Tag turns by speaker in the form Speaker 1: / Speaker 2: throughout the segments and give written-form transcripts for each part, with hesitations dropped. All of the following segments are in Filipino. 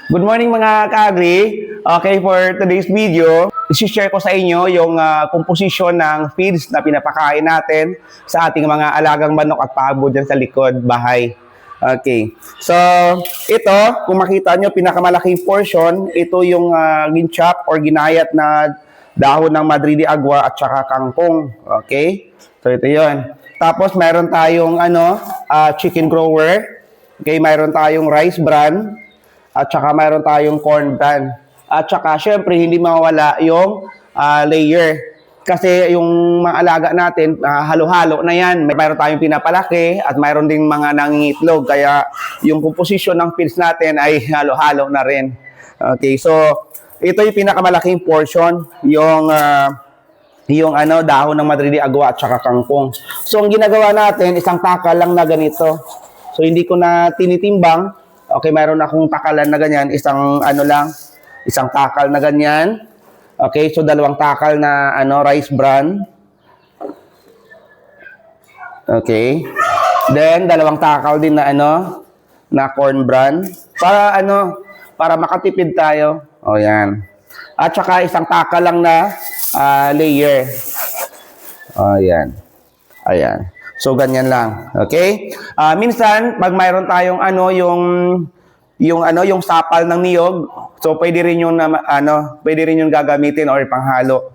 Speaker 1: Good morning mga ka-agri. Okay, for today's video, isi-share ko sa inyo yung komposisyon ng feeds na pinapakain natin sa ating mga alagang manok at pabo dyan sa likod bahay. Okay. So, ito, kung makita nyo, pinakamalaking portion, ito yung ginchop or ginayat na dahon ng Madrid de Agua at saka kangkong. Okay? So, ito yon. Tapos, mayroon tayong chicken grower. Okay, mayroon tayong rice bran. At saka mayroon tayong corn bran. At saka, syempre, hindi mawala yung layer. Kasi yung mga alaga natin, halo-halo na yan. Mayroon tayong pinapalaki at mayroon ding mga nangingitlog. Kaya yung composition ng feeds natin ay halo-halo na rin. Okay, so ito yung pinakamalaking portion, yung dahon ng Madrid de Agua at saka kangkong. So ang ginagawa natin, isang takal lang na ganito. So hindi ko na tinitimbang. Okay, mayroon akong takalan na ganyan, isang takal na ganyan. Okay, so dalawang takal na rice bran. Okay. Then dalawang takal din na na corn bran para makatipid tayo. O yan. At saka isang takal lang na layer. O yan. Ayan. So, ganyan lang. Okay? Minsan, pag mayroon tayong yung sapal ng niyog, so pwede rin yung gagamitin or panghalo.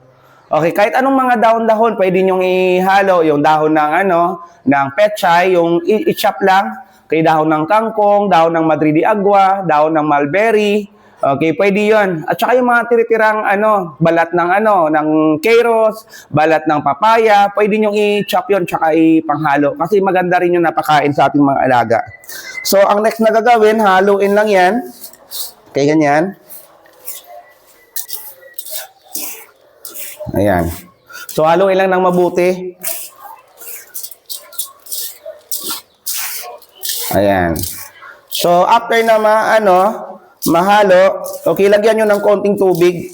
Speaker 1: Okay, kahit anong mga dahon-dahon, pwede nyong ihalo, yung dahon ng pechay, yung i-chop lang, kay dahon ng kangkong, dahon ng Madrid de Agua, dahon ng mulberry. Okay, pwede 'yon. At saka yung mga tiritirang balat ng keros, balat ng papaya, pwede niyo i-chop 'yon tsaka ipanghalo kasi maganda rin yung napakain sa ating mga alaga. So, ang next na gagawin, haluin lang 'yan. Okay, ganyan. Ayan. So, haluin lang ng mabuti. Ayan. So, after na mahalo, okay, lagyan nyo ng konting tubig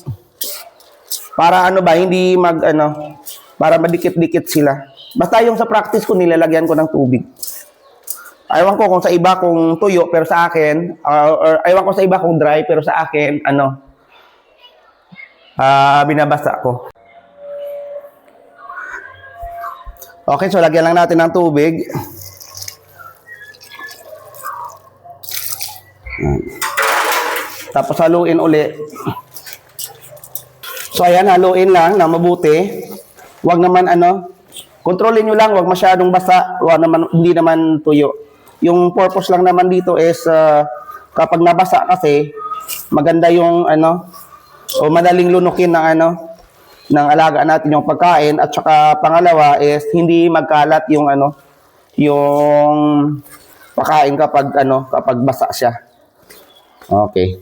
Speaker 1: para hindi para madikit-dikit sila. Basta yung sa practice ko, nilalagyan ko ng tubig. Aywan ko kung sa iba kung tuyo, pero sa akin, or aywan ko sa iba kung dry, pero sa akin, binabasa ko. Okay, so lagyan lang natin ng tubig. Tapos haluin uli. So ayan, haluin lang na mabuti. Huwag naman kontrolin nyo lang, huwag masyadong basa, hindi naman tuyo. Yung purpose lang naman dito is kapag nabasa kasi maganda yung o madaling lunukin ng alaga natin yung pagkain, at saka pangalawa is hindi magkalat yung yung pagkain kapag basa siya. Okay.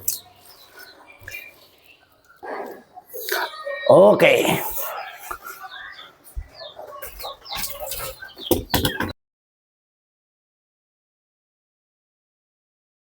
Speaker 1: Okay.